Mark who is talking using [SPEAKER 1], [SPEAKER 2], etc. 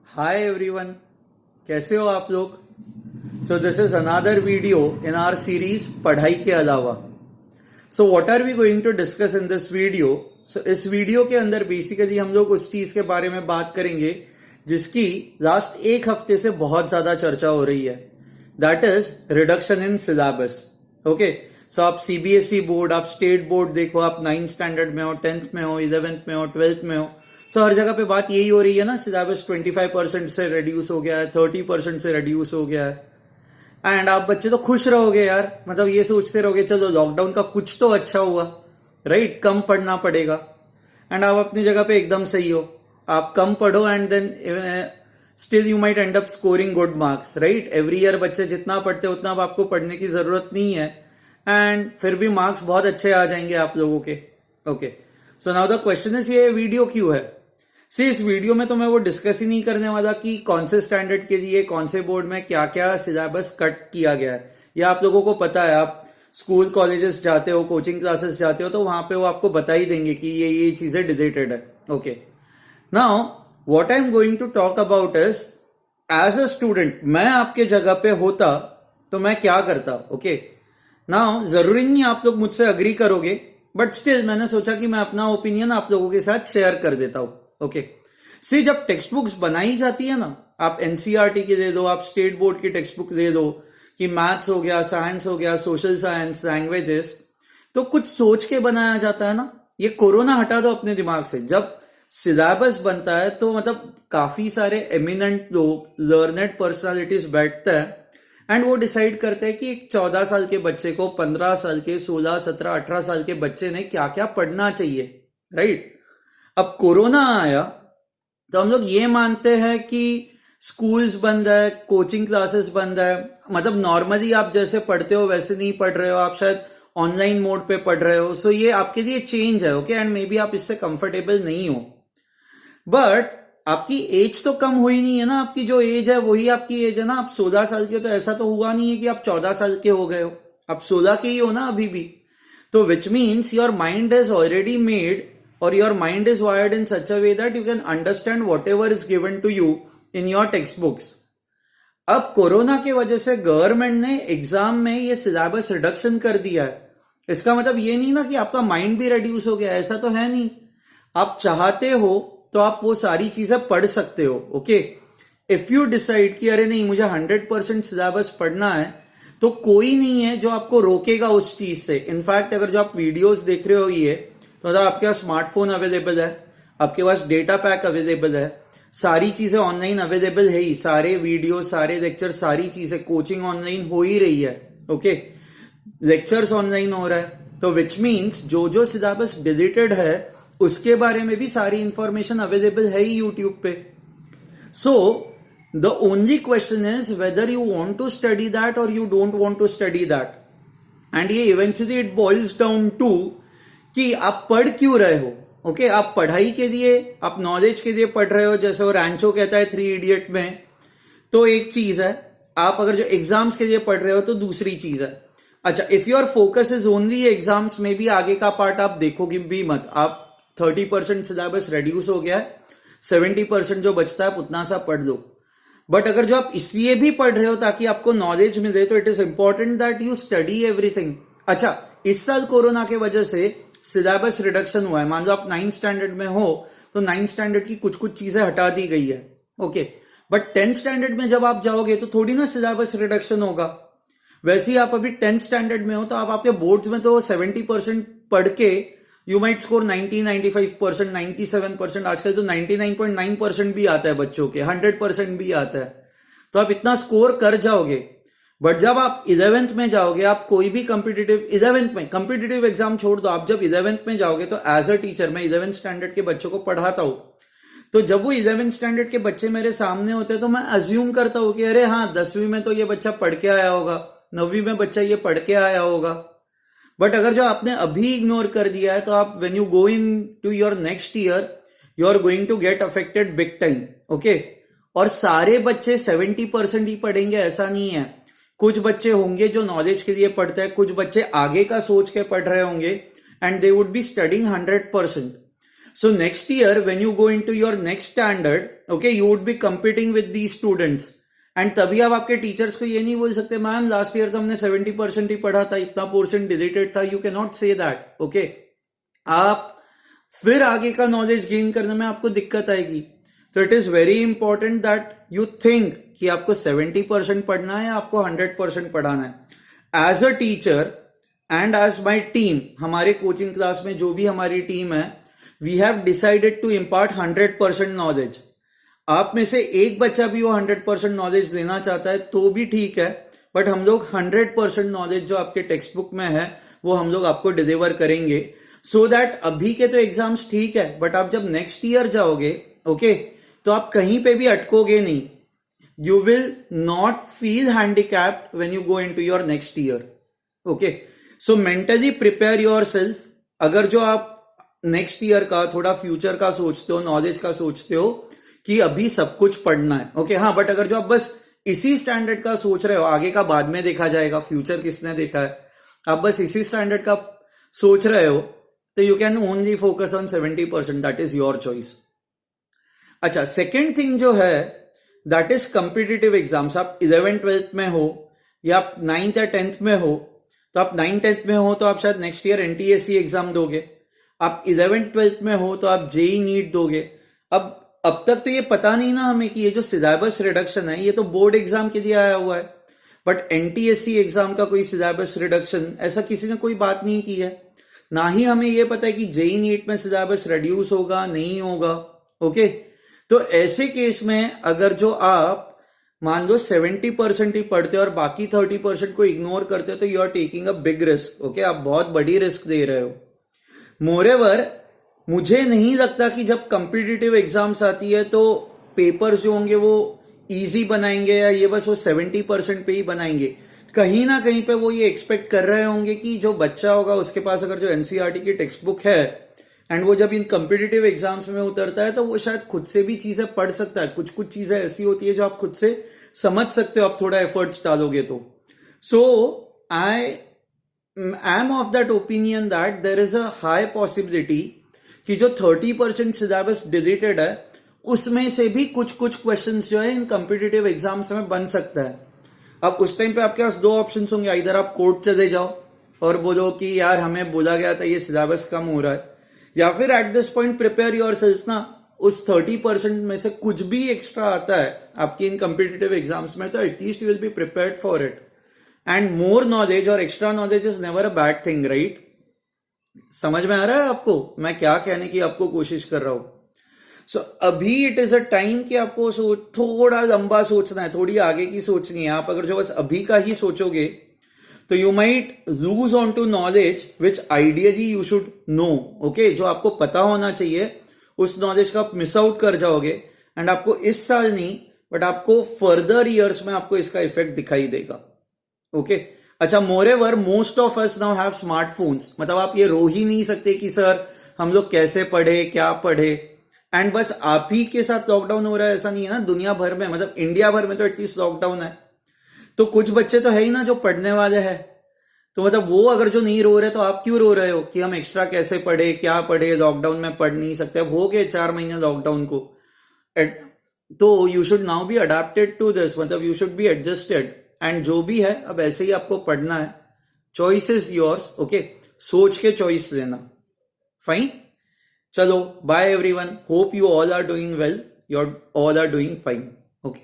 [SPEAKER 1] Hi everyone, कैसे हो आप लोग। So this is another video in our series पढ़ाई के अलावा। So what are we going to discuss in this video. सो इस वीडियो के अंदर बेसिकली हम लोग उस चीज के बारे में बात करेंगे जिसकी लास्ट एक हफ्ते से बहुत ज्यादा चर्चा हो रही है। That is reduction in syllabus. Okay, so आप सीबीएसई बोर्ड, आप स्टेट बोर्ड देखो, आप 9th स्टैंडर्ड में हो, 10th में हो, 11th में हो, 12th में हो, सो हर जगह पे बात यही हो रही है ना, सिलेबस 25% से रिड्यूस हो गया है, 30% से रिड्यूस हो गया है। एंड आप बच्चे तो खुश रहोगे यार, मतलब ये सोचते रहोगे चलो लॉकडाउन का कुछ तो अच्छा हुआ, राइट, कम पढ़ना पड़ेगा। एंड आप अपनी जगह पे एकदम सही हो, आप कम पढ़ो and then still you might end up scoring good marks, right. Every year बच्चे जितना पढ़ते उतना अब आपको पढ़ने की जरूरत नहीं है एंड फिर भी मार्क्स बहुत अच्छे आ जाएंगे आप लोगों के। Okay, so now the question is ये वीडियो क्यों है। सी इस वीडियो में तो मैं वो डिस्कस ही नहीं करने वाला कि कौन से स्टैंडर्ड के लिए कौन से बोर्ड में क्या क्या सिलेबस कट किया गया है। ये आप लोगों को पता है, आप स्कूल कॉलेजेस जाते हो, कोचिंग क्लासेस जाते हो, तो वहां पे वो आपको बता ही देंगे कि ये चीजें डिलेटेड है। Okay, now what I am going to talk about is as a student, मैं आपके जगह पे होता तो मैं क्या करता। ओके, नाउ जरूरी नहीं आप लोग मुझसे अग्री करोगे, बट स्टिल मैंने सोचा कि मैं अपना ओपिनियन आप लोगों के साथ शेयर कर देता हूं। ओके, सी जब टेक्स्ट बुक्स बनाई जाती है ना, आप एनसीईआरटी की दे दो, आप स्टेट बोर्ड की टेक्स्ट बुक दे दो, कि मैथ्स हो गया, साइंस हो गया, सोशल साइंस, लैंग्वेजेस, तो कुछ सोच के बनाया जाता है ना। ये कोरोना हटा दो अपने दिमाग से, जब सिलेबस बनता है तो मतलब काफी सारे एमिनेंट लोग, लर्नेड पर्सनालिटीज बैठते हैं एंड वो डिसाइड करते हैं कि एक 14 साल के बच्चे को 15 साल के, 16, 17, 18 साल के बच्चे ने क्या क्या पढ़ना चाहिए, राइट। अब कोरोना आया तो हम लोग ये मानते हैं कि स्कूल्स बंद है, कोचिंग क्लासेस बंद है, मतलब नॉर्मली आप जैसे पढ़ते हो वैसे नहीं पढ़ रहे हो, आप शायद ऑनलाइन मोड पे पढ़ रहे हो। सो ये आपके लिए चेंज है। ओके, एंड मे बी आप इससे कंफर्टेबल नहीं हो, बट आपकी एज तो कम हुई नहीं है ना, आपकी जो एज है वही आपकी एज है ना। आप 16 साल के हो तो ऐसा तो हुआ नहीं है कि आप 14 साल के हो गए हो, आप 16 के ही हो ना अभी भी। तो which means your mind is already made or your mind is wired in such a way that you can understand whatever is given to you in your textbooks. अब कोरोना की वजह से गवर्नमेंट ने एग्जाम में ये syllabus reduction कर दिया है। इसका मतलब ये नहीं ना कि आपका माइंड भी रिड्यूस हो गया, ऐसा तो है नहीं। आप चाहते हो तो आप वो सारी चीजें पढ़ सकते हो। ओके, इफ यू डिसाइड कि अरे नहीं मुझे 100% सिलेबस पढ़ना है, तो कोई नहीं है जो आपको रोकेगा उस चीज से। इनफैक्ट अगर जो आप वीडियोस देख रहे हो ये, तो मतलब आपके पास स्मार्टफोन अवेलेबल है, आपके पास डेटा पैक अवेलेबल है, सारी चीजें ऑनलाइन अवेलेबल है ही, सारे वीडियो, सारे लेक्चर, सारी चीजें, कोचिंग ऑनलाइन हो ही रही है। ओके, लेक्चर्स ऑनलाइन हो रहा है, तो विच मीन्स जो जो सिलेबस डिलीटेड है उसके बारे में भी सारी इंफॉर्मेशन अवेलेबल है ही यूट्यूब पे। So the only question is whether you want to study that और you don't want to study that. And ये eventually it boils down to कि आप पढ़ क्यों रहे हो। ओके, आप पढ़ाई के लिए, आप नॉलेज के लिए पढ़ रहे हो, जैसे वो रैंचो कहता है 3 इडियट में, तो एक चीज है। आप अगर जो एग्जाम्स के लिए पढ़ रहे हो तो दूसरी चीज है। अच्छा, if your focus is only exams में भी आगे का पार्ट आप देखोगे भी मत। आप 30% सिलेबस रिड्यूस हो गया है, 70% जो बचता है उतना सा पढ़ लो। बट अगर जो आप इसलिए भी पढ़ रहे हो ताकि आपको नॉलेज मिले, तो it is important that you study everything. अच्छा, इस साल कोरोना की वजह से सिलेबस रिडक्शन हुआ है। मान लो आप 9th स्टैंडर्ड में हो तो 9th स्टैंडर्ड की कुछ कुछ चीजें हटा दी गई है। ओके, बट 10th स्टैंडर्ड में जब आप जाओगे तो थोड़ी ना सिलेबस रिडक्शन होगा। वैसे ही आप अभी 10th स्टैंडर्ड में हो तो आप आपके बोर्ड्स में तो 70% पढ़ के यू माइट स्कोर 90, 95%, 97%, आजकल तो 99.9% भी आता है बच्चों के, 100% भी आता है, तो आप इतना स्कोर कर जाओगे। बट जब आप 11th में जाओगे, आप कोई भी कॉम्पिटिटिव, 11th में कॉम्पिटिटिव एग्जाम छोड़ दो, आप जब 11th में जाओगे तो एज अ टीचर मैं 11th स्टैंडर्ड के बच्चों को पढ़ाता हूं, तो जब वो 11th स्टैंडर्ड के बच्चे मेरे सामने होते हैं तो मैं अज्यूम करता हूं कि अरे हाँ 10वीं में तो ये बच्चा पढ़ के आया होगा, 9वीं में बच्चा ये पढ़ के आया होगा। बट अगर जो आपने अभी इग्नोर कर दिया है तो आप when you go into your next year you are going to get affected big time. Okay, और सारे बच्चे 70% ही पढ़ेंगे ऐसा नहीं है। कुछ बच्चे होंगे जो नॉलेज के लिए पढ़ते हैं, कुछ बच्चे आगे का सोच के पढ़ रहे होंगे and they would be studying 100%। So next year, when you go into your next standard, okay, you would be competing with these students. And तभी आप आपके टीचर्स को ये नहीं बोल सकते मैम लास्ट ईयर तो हमने 70% ही पढ़ा था, इतना पोर्शन डिलीटेड था. You can not say that. Okay, आप फिर आगे का नॉलेज गेन करने में आपको दिक्कत आएगी. तो it is very important that you think कि आपको 70% पढ़ना है, आपको 100% पढ़ाना है. As a teacher and as my team, हमारे कोचिंग क्लास में जो भी हमारी टीम है, we have decided to impart 100% knowledge. आप में से एक बच्चा भी वो 100% नॉलेज देना चाहता है तो भी ठीक है, बट हम लोग 100% नॉलेज जो आपके टेक्स्ट बुक में है वो हम लोग आपको डिलीवर करेंगे. सो दैट अभी के तो एग्जाम्स ठीक है, बट आप जब नेक्स्ट ईयर जाओगे, ओके, तो आप कहीं पे भी अटकोगे नहीं. You will not feel handicapped when you go into your next year. Okay, so mentally prepare your self. अगर जो आप नेक्स्ट ईयर का थोड़ा फ्यूचर का सोचते हो, नॉलेज का सोचते हो कि अभी सब कुछ पढ़ना है, ओके, हाँ, बट अगर जो आप बस इसी स्टैंडर्ड का सोच रहे हो, आगे का बाद में देखा जाएगा, फ्यूचर किसने देखा है, आप बस इसी स्टैंडर्ड का सोच रहे हो, तो you can only focus on 70%. That is your choice. अच्छा, सेकेंड थिंग जो है दैट इज कॉम्पिटिटिव एग्जाम्स. आप 11th-12th में हो या आप 9th या 10th में हो, तो आप 9th-10th में हो तो आप शायद नेक्स्ट ईयर NTSC एग्जाम दोगे. आप 11th-12th में हो तो आप JEE नीट दोगे. अब तक तो ये पता नहीं ना हमें कि ये जो सिलेबस रिडक्शन है ये तो बोर्ड एग्जाम के लिए आया हुआ है, बट NTSC एग्जाम का कोई सिलेबस रिडक्शन ऐसा किसी ने कोई बात नहीं की है. ना ही हमें ये पता है कि JEE नीट में सिलेबस रिड्यूस होगा नहीं होगा. ओके, तो ऐसे केस में अगर जो आप मान लो 70% ही पढ़ते हो और बाकी 30% को इग्नोर करते हो, तो you are taking a big risk. Okay, आप बहुत बड़ी रिस्क दे रहे हो. मोरेवर, मुझे नहीं लगता कि जब कॉम्पिटिटिव एग्जाम्स आती है तो पेपर्स जो होंगे वो इजी बनाएंगे या ये बस वो 70% पे ही बनाएंगे. कहीं ना कहीं पे वो ये एक्सपेक्ट कर रहे होंगे कि जो बच्चा होगा उसके पास अगर जो NCERT की टेक्स्ट बुक है एंड वो जब इन कॉम्पिटिटिव एग्जाम्स में उतरता है तो वो शायद खुद से भी चीजें पढ़ सकता है. कुछ कुछ चीजें ऐसी होती है जो आप खुद से समझ सकते हो, आप थोड़ा एफर्ट्स डालोगे तो. So I am of that opinion that there is a high possibility कि जो 30% सिलेबस डिलीटेड है उसमें से भी कुछ कुछ क्वेश्चंस जो है इन कॉम्पिटिटिव एग्जाम्स में बन सकता है. अब उस टाइम पे आपके पास दो ऑप्शंस होंगे, इधर आप कोर्ट चले जाओ और बोलो कि यार हमें बोला गया था ये सिलेबस कम हो रहा है, या फिर at this point prepare your self ना, उस 30% में से कुछ भी एक्स्ट्रा आता है आपकी इन कॉम्पिटिटिव एग्जाम्स में तो at least you will be prepared for it. And more knowledge और extra knowledge is never a bad thing, right? समझ में आ रहा है आपको मैं क्या कहने की आपको कोशिश कर रहा हूं? सो अभी इट इज अ टाइम कि आपको थोड़ा लंबा सोचना है, थोड़ी आगे की सोचनी है. आप अगर जो बस अभी का ही सोचोगे तो you might lose on to knowledge which ideally you should know. Okay, जो आपको पता होना चाहिए उस नॉलेज का आप मिस आउट कर जाओगे एंड आपको इस साल नहीं बट आपको फर्दर ईयर्स में आपको इसका इफेक्ट दिखाई देगा. ओके, अच्छा, moreover most of us now have smartphones. मतलब आप ये रो ही नहीं सकते कि सर हम लोग कैसे पढ़े, क्या पढ़े. एंड बस आप ही के साथ लॉकडाउन हो रहा है ऐसा नहीं है ना, दुनिया भर में, मतलब इंडिया भर में तो एटलीस्ट लॉकडाउन है. तो कुछ बच्चे तो है ही ना जो पढ़ने वाले हैं, तो मतलब वो अगर जो नहीं रो रहे तो आप क्यों रो रहे हो कि हम एक्स्ट्रा कैसे पढ़े, क्या पढ़े, लॉकडाउन में पढ़ नहीं सकते. अब हो गए 4 महीने लॉकडाउन को, तो you should now be adapted to this, मतलब you should be adjusted. And जो भी है अब ऐसे ही आपको पढ़ना है. Choice is yours. ओके, सोच के चॉइस लेना. फाइन, चलो, bye everyone. Hope you all are doing well, you all are doing fine. Okay.